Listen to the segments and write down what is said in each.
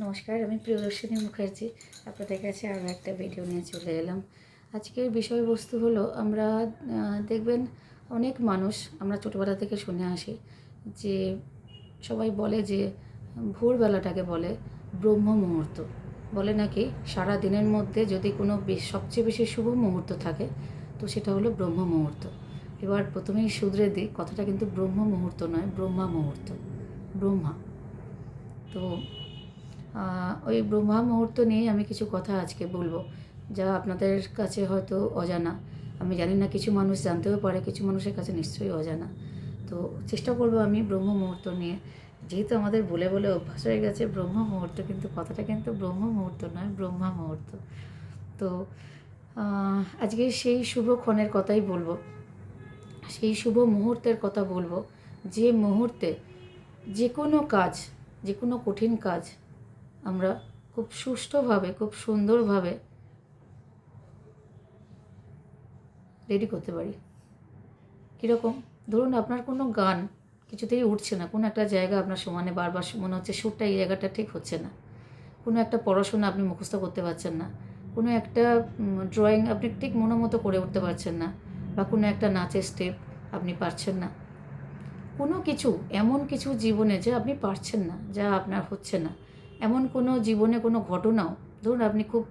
নমস্কার, আমি প্রিয়দর্শিনী মুখার্জি। আপনাদের কাছে আরও একটা ভিডিও নিয়ে চলে এলাম। আজকের বিষয়বস্তু হলো, আমরা দেখবেন অনেক মানুষ, আমরা ছোটোবেলা থেকে শুনে আসি যে সবাই বলে যে ভোরবেলাটাকে বলে ব্রহ্ম মুহূর্ত। বলে নাকি সারা দিনের মধ্যে যদি কোনো সবচেয়ে বেশি শুভ মুহূর্ত থাকে তো সেটা হলো ব্রহ্ম মুহূর্ত। এবার প্রথমেই শুধরে দিই, কথাটা কিন্তু ব্রহ্ম মুহূর্ত নয়, ব্রহ্মা মুহূর্ত। ব্রহ্মা তো ওই ব্রহ্মা মুহূর্ত নিয়ে আমি কিছু কথা আজকে বলবো, যা আপনাদের কাছে হয়তো অজানা। আমি জানি না, কিছু মানুষ জানতেও পারে, কিছু মানুষের কাছে নিশ্চয়ই অজানা। তো চেষ্টা করবো আমি ব্রহ্ম মুহূর্ত নিয়ে, যেহেতু আমাদের বলে বলে অভ্যাস হয়ে গেছে ব্রহ্ম মুহূর্ত, কিন্তু কথাটা কিন্তু ব্রহ্ম মুহূর্ত নয়, ব্রহ্মা মুহূর্ত। তো আজকে সেই শুভক্ষণের কথাই বলবো, সেই শুভ মুহূর্তের কথা বলবো, যে মুহূর্তে যে কোনো কাজ, যে কোনো কঠিন কাজ আমরা খুব সুষ্ঠুভাবে, খুব সুন্দরভাবে রেডি করতে পারি। কীরকম? ধরুন আপনার কোনো গান কিছুতেই উঠছে না, কোনো একটা জায়গা আপনার সমানে বারবার মনে হচ্ছে সুরটা এই জায়গাটা ঠিক হচ্ছে না। কোনো একটা পড়াশোনা আপনি মুখস্থ করতে পারছেন না, কোনো একটা ড্রয়িং আপনি ঠিক মতো করে উঠতে পারছেন না, বা কোনো একটা নাচের স্টেপ আপনি পারছেন না। কোনো কিছু, এমন কিছু জীবনে যা আপনি পারছেন না, যা আপনার হচ্ছে না, এমন কোনো জীবনে কোনো ঘটনাও, ধরুন আপনি খুব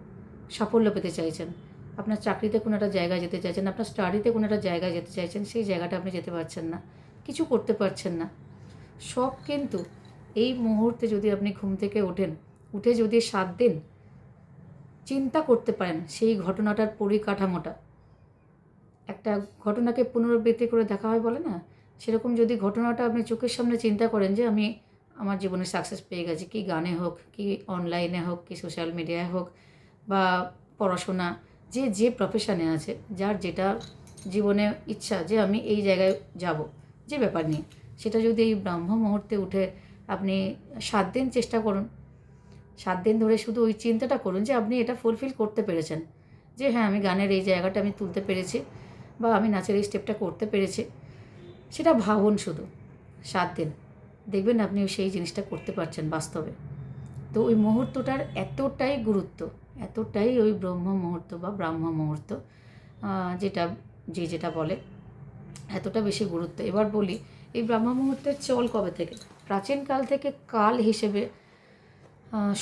সাফল্য পেতে চাইছেন, আপনার চাকরিতে কোনো একটা জায়গায় যেতে চাইছেন, আপনার স্টাডিতে কোনো একটা জায়গায় যেতে চাইছেন, সেই জায়গাটা আপনি যেতে পারছেন না, কিছু করতে পারছেন না। সব কিন্তু এই মুহূর্তে যদি আপনি ঘুম থেকে ওঠেন, উঠে যদি 7 দিন চিন্তা করতে পারেন সেই ঘটনাটার পরিকাঠামোটা, একটা ঘটনাকে পুনরাবৃত্তি করে দেখা হয় বলে না, সেরকম যদি ঘটনাটা আপনি চোখের সামনে চিন্তা করেন যে আমি আমার জীবনে সাকসেস পেয়ে গেছি, কি গানে হোক, কি অনলাইনে হোক, কি সোশ্যাল মিডিয়ায় হোক, বা পড়াশোনা, যে যে প্রফেশনে আছে, যার যেটা জীবনে ইচ্ছা যে আমি এই জায়গায় যাব, যে ব্যাপার নিয়ে, সেটা যদি এই ব্রাহ্ম মুহূর্তে উঠে আপনি 7 দিন চেষ্টা করুন, 7 দিন ধরে শুধু ওই চিন্তাটা করুন যে আপনি এটা ফুলফিল করতে পেরেছেন, যে হ্যাঁ আমি গানের এই জায়গাটা আমি তুলতে পেরেছি, বা আমি নাচের এই স্টেপটা করতে পেরেছি, সেটা ভাবুন শুধু 7 দিন, দেখবেন আপনি সেই জিনিসটা করতে পারছেন বাস্তবে। তো ওই মুহূর্তটার এতটাই গুরুত্ব, এতটাই ওই ব্রহ্ম মুহূর্ত বা ব্রাহ্ম মুহূর্ত, যেটা যেটা বলে, এতটা বেশি গুরুত্ব। এবার বলি, এই ব্রাহ্ম মুহূর্তের চল কবে থেকে? প্রাচীনকাল থেকে কাল হিসেবে,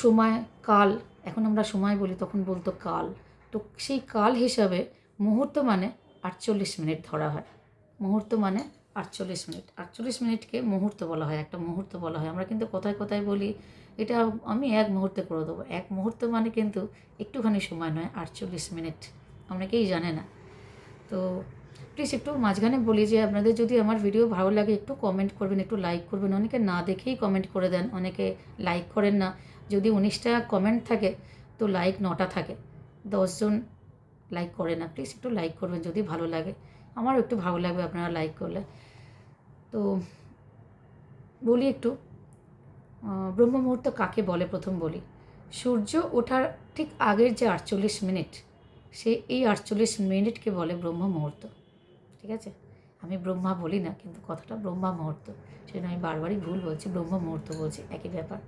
সময়, কাল, এখন আমরা সময় বলি, তখন বলতো কাল। তো সেই কাল হিসাবে মুহূর্ত মানে 48 মিনিট ধরা হয়। মুহূর্ত মানে 48 মিনিট, 48 মিনিটকে মুহূর্ত বলা হয়, একটা মুহূর্ত বলা হয়। আমরা কিন্তু কথায় কথায় বলি এটা আমি 1 মুহূর্তে করে দেবো। 1 মুহূর্ত মানে কিন্তু একটুখানি সময় নয়, 48 মিনিট, অনেকেই জানে না। তো প্লিজ একটু মাঝখানে বলি যে আপনাদের যদি আমার ভিডিও ভালো লাগে একটু কমেন্ট করবেন, একটু লাইক করবেন। অনেকে না দেখেই কমেন্ট করে দেন, অনেকে লাইক করেন না। যদি 19টা কমেন্ট থাকে তো লাইক 9টা থাকে, 10 জন লাইক করে না। প্লিজ একটু লাইক করবেন যদি ভালো লাগে, আমারও একটু ভালো লাগবে আপনারা লাইক করলে। তো বলি একটু, ব্রহ্ম মুহূর্ত কাকে বলে প্রথম বলি। সূর্য ওঠার ঠিক আগের যে 48 মিনিট, এই 48 মিনিটকে বলে ব্রহ্ম মুহূর্ত। ঠিক আছে, আমি ব্রহ্মা বলি না, কিন্তু কথাটা ব্রহ্মা মুহূর্ত, সেজন্য আমি বারবারই ভুল বলছি, ব্রহ্ম মুহূর্ত বলছি, একই ব্যাপার।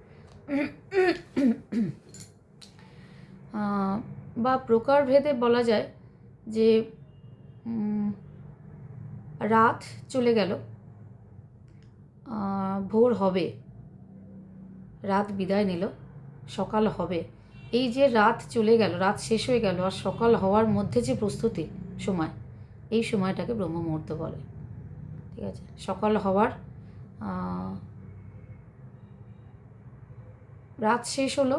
বা প্রকারভেদে বলা যায় যে রাত চলে গেল, ভোর হবে, রাত বিদায় নিল, সকাল হবে। এই যে রাত চলে গেল, রাত শেষ হয়ে গেল, আর সকাল হওয়ার মধ্যে যে প্রস্তুতি সময়, এই সময়টাকে ব্রহ্ম মুহূর্ত বলে। ঠিক আছে, সকাল হওয়ার, রাত শেষ হলো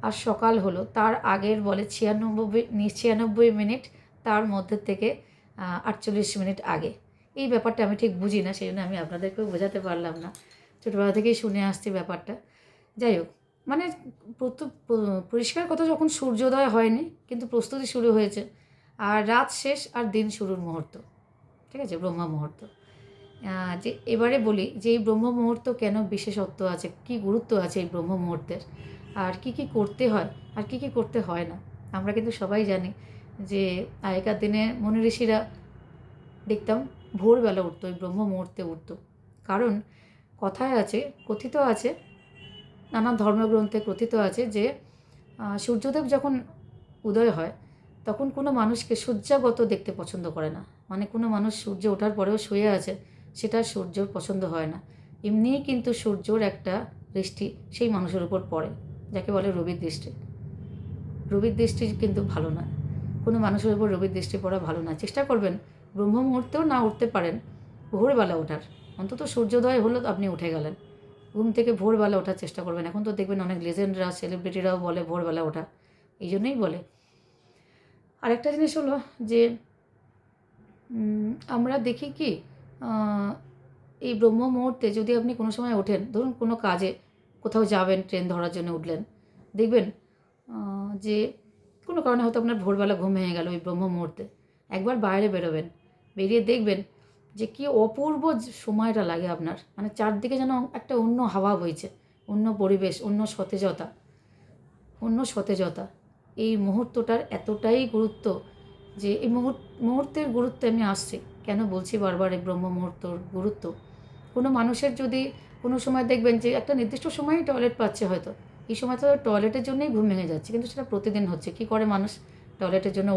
আর সকাল হলো, তার আগের বলে 96 মিনিট, তার মধ্যে থেকে 48 মিনিট আগে। এই ব্যাপারটা আমি ঠিক বুঝি না, সেই জন্য আমি আপনাদেরকেও বোঝাতে পারলাম না, ছোটোবেলা থেকেই শুনে আসছি ব্যাপারটা। যাই হোক, মানে পরিষ্কার কথা, যখন সূর্যোদয় হয়নি কিন্তু প্রস্তুতি শুরু হয়েছে, আর রাত শেষ আর দিন শুরুর মুহূর্ত। ঠিক আছে, ব্রহ্ম মুহূর্ত। যে এবারে বলি যে এই ব্রহ্ম মুহূর্ত কেন বিশেষত্ব আছে, কি গুরুত্ব আছে এই ব্রহ্ম মুহূর্তের, আর কি কি করতে হয় আর কি কি করতে হয় না। আমরা কিন্তু সবাই জানি যে আগেকার দিনে মুনি ঋষিরা দেখতাম ভোরবেলা উঠতো, ওই ব্রহ্ম মুহূর্তে উঠতো। কারণ কথায় আছে, কথিত আছে নানা ধর্মগ্রন্থে কথিত আছে যে সূর্যদেব যখন উদয় হয় তখন কোনো মানুষকে সূর্যাগত দেখতে পছন্দ করে না। মানে কোনো মানুষ সূর্য ওঠার পরেও শুয়ে আছে, সেটা সূর্যর পছন্দ হয় না। এমনিই কিন্তু সূর্যর একটা দৃষ্টি সেই মানুষের উপর পড়ে, যাকে বলে রবির দৃষ্টি। রবির দৃষ্টি কিন্তু ভালো নয়, কোনো মানুষের উপর রবির দৃষ্টি পড়া ভালো নয়। চেষ্টা করবেন ব্রহ্ম মুহূর্তেও না উঠতে পারেন, ভোরবেলা ওঠার। অন্তত সূর্যোদয় হলো আপনি উঠে গেলেন, ঘুম থেকে ভোরবেলা ওঠার চেষ্টা করবেন। এখন তো দেখবেন অনেক লেজেন্ডরা, সেলিব্রিটিরাও বলে ভোরবেলা ওঠা, এই জন্যই বলে। আরেকটা জিনিস হলো যে আমরা দেখি কি এই ব্রহ্ম মুহূর্তে যদি আপনি কোনো সময় ওঠেন, ধরুন কোনো কাজে কোথাও যাবেন, ট্রেন ধরার জন্য উঠলেন, দেখবেন যে কোনো কারণে হয়তো আপনার ভোরবেলা ঘুম ভেঙে গেল ওই ব্রহ্ম মুহূর্তে। একবার বাইরে বেরোবেন, বেরিয়ে দেখবেন যে কী অপূর্ব সময়টা লাগে আপনার। মানে চারদিকে যেন একটা অন্য হাওয়া বইছে, অন্য পরিবেশ, অন্য সতেজতা। এই মুহূর্তটার এতটাই গুরুত্ব যে এই মুহূর্তের গুরুত্বে আমি আসছি কেন বলছি বারবার এই ব্রহ্ম মুহূর্তর গুরুত্ব। কোনো মানুষের যদি কোনো সময় দেখবেন যে একটা নির্দিষ্ট সময়েই টয়লেট পাচ্ছে, হয়তো এই সময় তো টয়লেটের জন্যই ঘুম ভেঙে যাচ্ছে, কিন্তু সেটা প্রতিদিন হচ্ছে। কী করে মানুষ টয়লেটের জন্য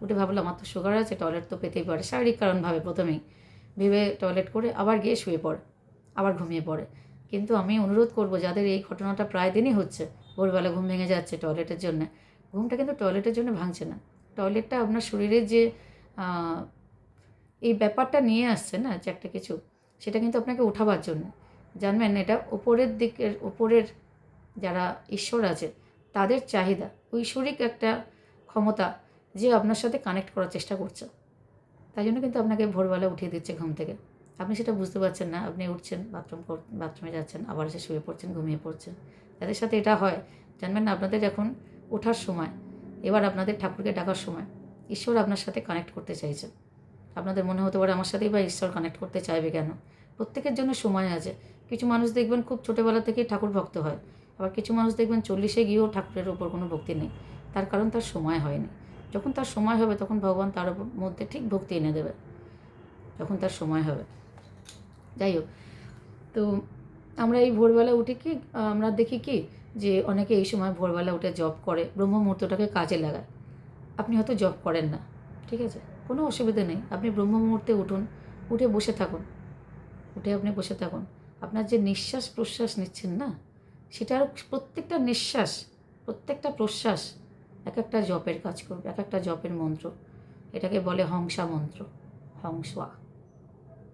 উঠে ভাবলো আমার তো সুগার আছে, টয়লেট তো পেতেই পারে, শারীরিক কারণ ভাবে প্রথমেই ভেবে টয়লেট করে আবার গিয়ে শুয়ে পড়ে, আবার ঘুমিয়ে পড়ে। কিন্তু আমি অনুরোধ করব, যাদের এই ঘটনাটা প্রায় দিনই হচ্ছে, ভোরবেলা ঘুম ভেঙে যাচ্ছে টয়লেটের জন্য, ঘুমটা কিন্তু টয়লেটের জন্য ভাঙছে না। টয়লেটটা আপনার শরীরে যে এই ব্যাপারটা নিয়ে আসছে না, যে একটা কিছু, সেটা কিন্তু আপনাকে ওঠাবার জন্য। জানবেন এটা ওপরের যারা ঈশ্বর আছে তাদের চাহিদা, ঐশ্বরিক একটা ক্ষমতা যে আপনার সাথে কানেক্ট করার চেষ্টা করছে। তাই জন্য কিন্তু আপনাকে ভোরবেলা উঠিয়ে দিচ্ছে ঘুম থেকে। আপনি সেটা বুঝতে পারছেন না, আপনি উঠছেন, বাথরুমে যাচ্ছেন, আবার এসে শুয়ে পড়ছেন, ঘুমিয়ে পড়ছেন। যাদের সাথে এটা হয়, জানবেন না আপনাদের এখন ওঠার সময়, এবার আপনাদের ঠাকুরকে ডাকার সময়, ঈশ্বর আপনার সাথে কানেক্ট করতে চাইছে। আপনাদের মনে হতে পারে আমার সাথেই বা ঈশ্বর কানেক্ট করতে চাইবে কেন? প্রত্যেকের জন্য সময় আছে। কিছু মানুষ দেখবেন খুব ছোটোবেলা থেকেই ঠাকুর ভক্ত হয়, আবার কিছু মানুষ দেখবেন 40-এ গিয়েও ঠাকুরের ওপর কোনো ভক্তি নেই। তার কারণ তার সময় হয়নি। যখন তার সময় হবে তখন ভগবান তার মধ্যে ঠিক ভক্তি এনে দেবে, যখন তার সময় হবে। যাই হোক, তো আমরা এই ভোরবেলা উঠে কি আমরা দেখি কি যে অনেকে এই সময় ভোরবেলা উঠে জব করে, ব্রহ্ম মুহূর্তটাকে কাজে লাগায়। আপনি হয়তো জব করেন না, ঠিক আছে, কোনো অসুবিধা নেই। আপনি ব্রহ্ম মুহূর্তে উঠুন, উঠে বসে থাকুন, আপনি বসে থাকুন। আপনার যে নিঃশ্বাস প্রশ্বাস নিচ্ছেন না, সেটার প্রত্যেকটা নিঃশ্বাস, প্রত্যেকটা প্রশ্বাস এক একটা জপের কাজ করবে, এক একটা জপের মন্ত্র। এটাকে বলে হংসা মন্ত্র। হংসা,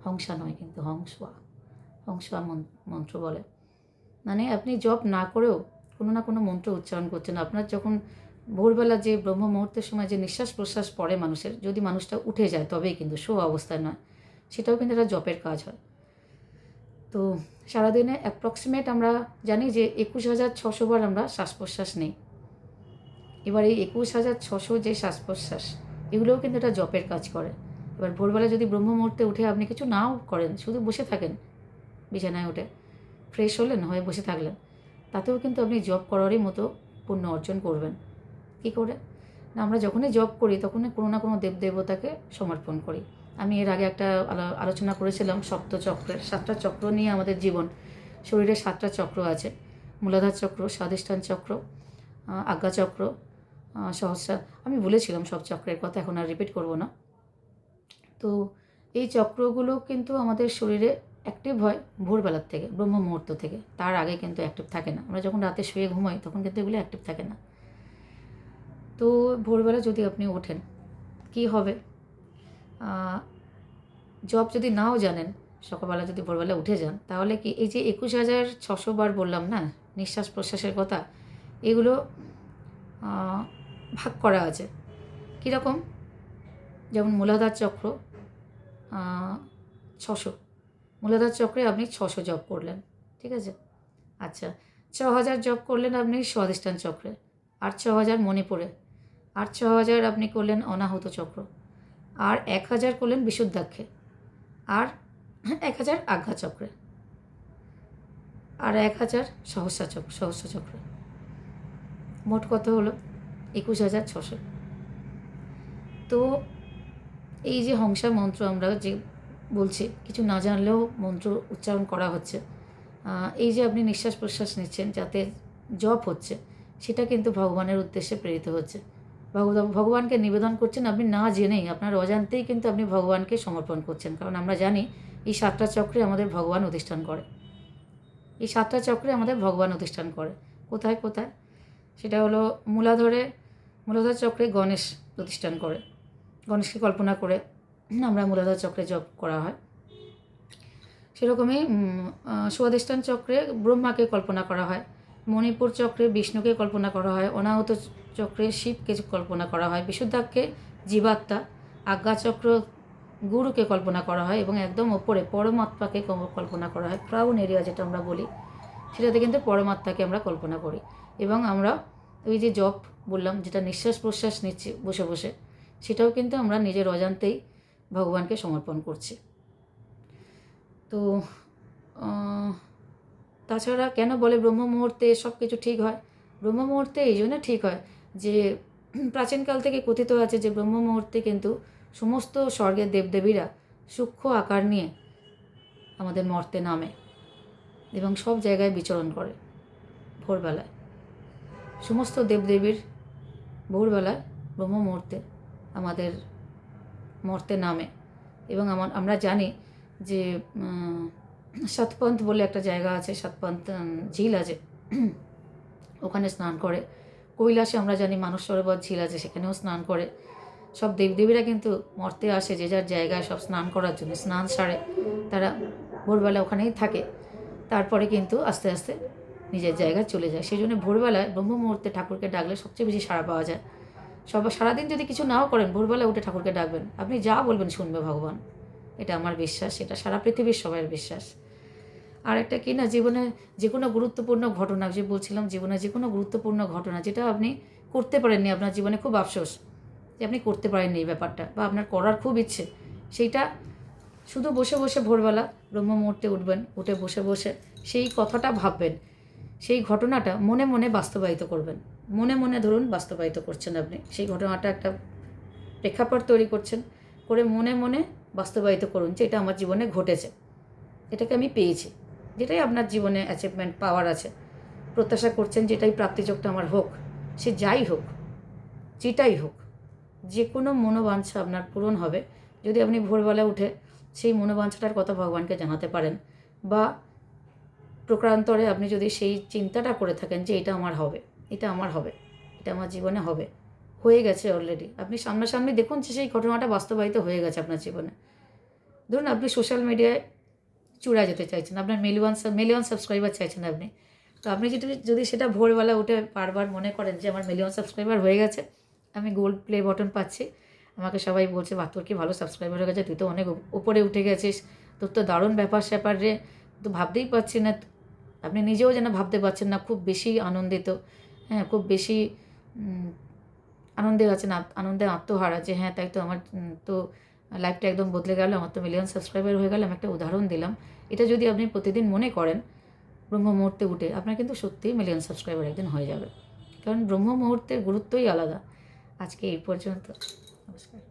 হংসা নয় কিন্তু হংসা মন্ত্র বলে। মানে আপনি জপ না করেও কোনো না কোনো মন্ত্র উচ্চারণ করছেন। আপনার যখন ভোরবেলা যে ব্রহ্ম মুহূর্তের সময় যে নিঃশ্বাস প্রশ্বাস পড়ে মানুষের, যদি মানুষটা উঠে যায় তবেই কিন্তু শো অবস্থায় নয়, সেটাও কিন্তু একটা জপের কাজ হয়। তো সারাদিনে অ্যাপ্রক্সিমেট আমরা জানি যে 21,600 বার আমরা শ্বাস প্রশ্বাস নেই। এবার এই 21,600 যে শ্বাস প্রশ্বাস, এগুলোও কিন্তু একটা জপের কাজ করে। এবার ভোরবেলা যদি ব্রহ্ম মুহূর্তে উঠে আপনি কিছু নাও করেন, শুধু বসে থাকেন, বিছানায় উঠে ফ্রেশ হলেন, হয়ে বসে থাকলেন, তাতেও কিন্তু আপনি জব করারই মতো পুণ্য অর্জন করবেন। কী করে না, আমরা যখনই জব করি তখনই কোনো না কোনো দেবদেবতাকে সমর্পণ করি। আমি এর আগে একটা আলোচনা করেছিলাম সপ্তচক্রের, 7টা চক্র নিয়ে আমাদের জীবন। শরীরে 7টা চক্র আছে, মূলাধার চক্র, স্বাধিষ্ঠান চক্র, আজ্ঞাচক্র, সহস্রা। আমি বলেছিলাম সব চক্রের কথা, এখন আর রিপিট করব না। তো এই চক্রগুলো কিন্তু আমাদের শরীরে অ্যাক্টিভ হয় ভোরবেলার থেকে, ব্রহ্ম মুহূর্ত থেকে। তার আগে কিন্তু অ্যাক্টিভ থাকে না। আমরা যখন রাতে শুয়ে ঘুমাই তখন কিন্তু এগুলো অ্যাক্টিভ থাকে না। তো ভোরবেলা যদি আপনি ওঠেন, কি হবে, জব যদি নাও জানেন, সকালবেলা যদি ভোরবেলা উঠে যান, তাহলে কি এই যে 21,600 বার বললাম না নিঃশ্বাস প্রশ্বাসের কথা, এগুলো ভাগ করা আছে। কীরকম, যেমন মূলাধার চক্র 600, মূলাধার চক্রে আপনি 600 জপ করলেন, ঠিক আছে। আচ্ছা, 6,000 জপ করলেন আপনি স্বাধিষ্ঠান চক্রে, আর 6,000 মণিপুরে, আর 6,000 আপনি করলেন অনাহুত চক্র, আর 1,000 করলেন বিশুদ্ধাক্ষে, আর 1,000 আজ্ঞা চক্রে, আর 1,000 সহস্র চক্রে। মোট কত হলো 21,600। তো এই যে হংসা মন্ত্র আমরা যে বলছি, কিছু না জানলেও মন্ত্র উচ্চারণ করা হচ্ছে, এই যে আপনি নিঃশ্বাস প্রশ্বাস নিচ্ছেন, যাতে জপ হচ্ছে, সেটা কিন্তু ভগবানের উদ্দেশ্যে প্রেরিত হচ্ছে। ভগবানকে নিবেদন করছেন আপনি না জেনেই, আপনার অজান্তেই কিন্তু আপনি ভগবানকে সমর্পণ করছেন। কারণ আমরা জানি এই 7টা চক্রে আমাদের ভগবান অধিষ্ঠান করে। এই 7টা চক্রে আমাদের ভগবান অধিষ্ঠান করে। কোথায় কোথায়? সেটা হলো মূলাধার চক্রে গণেশ প্রতিষ্ঠান করে। গণেশকে কল্পনা করে আমরা মূলাধার চক্রে জপ করা হয়। সেরকমই স্বাধিষ্ঠান চক্রে ব্রহ্মাকে কল্পনা করা হয়। মণিপুর চক্রে বিষ্ণুকে কল্পনা করা হয়। অনাহত চক্রে শিবকে কল্পনা করা হয়। বিশুদ্ধাক্ষে জীবাত্মা, আজ্ঞাচক্র গুরুকে কল্পনা করা হয় এবং একদম ওপরে পরমাত্মাকে কল্পনা করা হয়। ক্রাউন এরিয়া যেটা আমরা বলি, সেটাতে কিন্তু পরমাত্মাকে আমরা কল্পনা করি। এবং আমরা ওই যে জপ বললাম, যেটা নিঃশ্বাস প্রশ্বাস নিচ্ছি বসে বসে, সেটাও কিন্তু আমরা নিজের অজান্তেই ভগবানকে সমর্পণ করছি। তো তাছাড়া কেন বলে ব্রহ্ম মুহূর্তে সব কিছু ঠিক হয়? ব্রহ্ম মুহূর্তে এই জন্য ঠিক হয় যে প্রাচীনকাল থেকে কথিত আছে যে ব্রহ্ম মুহূর্তে কিন্তু সমস্ত স্বর্গের দেবদেবীরা সূক্ষ্ম আকার নিয়ে আমাদের মর্তে নামে এবং সব জায়গায় বিচরণ করে। ভোরবেলায় সমস্ত দেবদেবীর ভোরবেলায় ব্রহ্ম মুহূর্তে আমাদের মর্তে নামে। এবং আমরা জানি যে সাতপন্থ বলে একটা জায়গা আছে, সাতপন্থ ঝিল আছে, ওখানে স্নান করে। কৈলাসে আমরা জানি মানস সরোবর ঝিল আছে, সেখানেও স্নান করে। সব দেবদেবীরা কিন্তু মর্তে আসে যে যার জায়গায় সব স্নান করার জন্য। স্নান সারে তারা ভোরবেলা ওখানেই থাকে, তারপরে কিন্তু আস্তে আস্তে নিজের জায়গায় চলে যায়। সেই জন্য ভোরবেলায় ব্রহ্ম মুহূর্তে ঠাকুরকে ডাকলে সবচেয়ে বেশি সাড়া পাওয়া যায়। সারাদিন যদি কিছু নাও করেন, ভোরবেলা উঠে ঠাকুরকে ডাকবেন, আপনি যা বলবেন শুনবে ভগবান। এটা আমার বিশ্বাস, এটা সারা পৃথিবীর সবাইয়ের বিশ্বাস। আর একটা কি না, জীবনে যে কোনো গুরুত্বপূর্ণ ঘটনা, যে বলছিলাম জীবনে যে কোনো গুরুত্বপূর্ণ ঘটনা যেটা আপনি করতে পারেননি, আপনার জীবনে খুব আফসোস যে আপনি করতে পারেননি এই ব্যাপারটা, বা আপনার করার খুব ইচ্ছে, সেইটা শুধু বসে বসে ভোরবেলা ব্রহ্ম মুহূর্তে উঠবেন, উঠে বসে বসে সেই কথাটা ভাববেন, সেই ঘটনাটা মনে মনে বাস্তবায়িত করবেন। মনে মনে ধরুন বাস্তবায়িত করছেন আপনি সেই ঘটনাটা, একটা প্রেক্ষাপট তৈরি করছেন, করে মনে মনে বাস্তবায়িত করুন যে এটা আমার জীবনে ঘটেছে, এটাকে আমি পেয়েছি। যেটাই আপনার জীবনে অ্যাচিভমেন্ট পাওয়ার আছে, প্রত্যাশা করছেন যেটাই প্রাপ্তিযোগটা আমার হোক, সে যাই হোক, যেটাই হোক, যে কোনো মনোবাঞ্ছা আপনার পূরণ হবে যদি আপনি ভোরবেলা উঠে সেই মনোবাঞ্ছাটার কথা ভগবানকে জানাতে পারেন, বা প্রকারান্তরে আপনি যদি সেই চিন্তাটা করে থাকেন যে এটা আমার হবে, এটা আমার হবে, এটা আমার জীবনে হবে, হয়ে গেছে অলরেডি। আপনি সামনাসামনি দেখুন যে সেই ঘটনাটা বাস্তবায়িত হয়ে গেছে আপনার জীবনে। ধরুন আপনি সোশ্যাল মিডিয়ায় চূড়া যেতে চাইছেন, আপনার মিলিয়ন সাবস্ক্রাইবার চাইছেন আপনি, তো আপনি যদি সেটা ভোরবেলা উঠে বারবার মনে করেন যে আমার মিলিয়ন সাবস্ক্রাইবার হয়ে গেছে, আমি গোল্ড প্লে বটন পাচ্ছি, আমাকে সবাই বলছে বাহ তোর কি ভালো সাবস্ক্রাইবার হয়ে গেছে, তুই তো অনেক উপরে উঠে গেছিস, তোর তো দারুণ ব্যাপার স্যাপার রে, তো ভাবতেই পারছি না, আপনি নিজেও যেন ভাবতে পারছেন না, খুব বেশি আনন্দিত, হ্যাঁ খুব বেশি আনন্দে আছেন, আনন্দে আত্মহারা যে হ্যাঁ তাই তো আমার তো লাইফটা একদম বদলে গেল, আমার তো মিলিয়ন সাবস্ক্রাইবার হয়ে গেল। আমি একটা উদাহরণ দিলাম, এটা যদি আপনি প্রতিদিন মনে করেন ব্রহ্ম মুহূর্তে উঠে, আপনার কিন্তু সত্যিই মিলিয়ন সাবস্ক্রাইবার একদিন হয়ে যাবে। কারণ ব্রহ্ম মুহূর্তের গুরুত্বই আলাদা। আজকে এই পর্যন্ত, নমস্কার।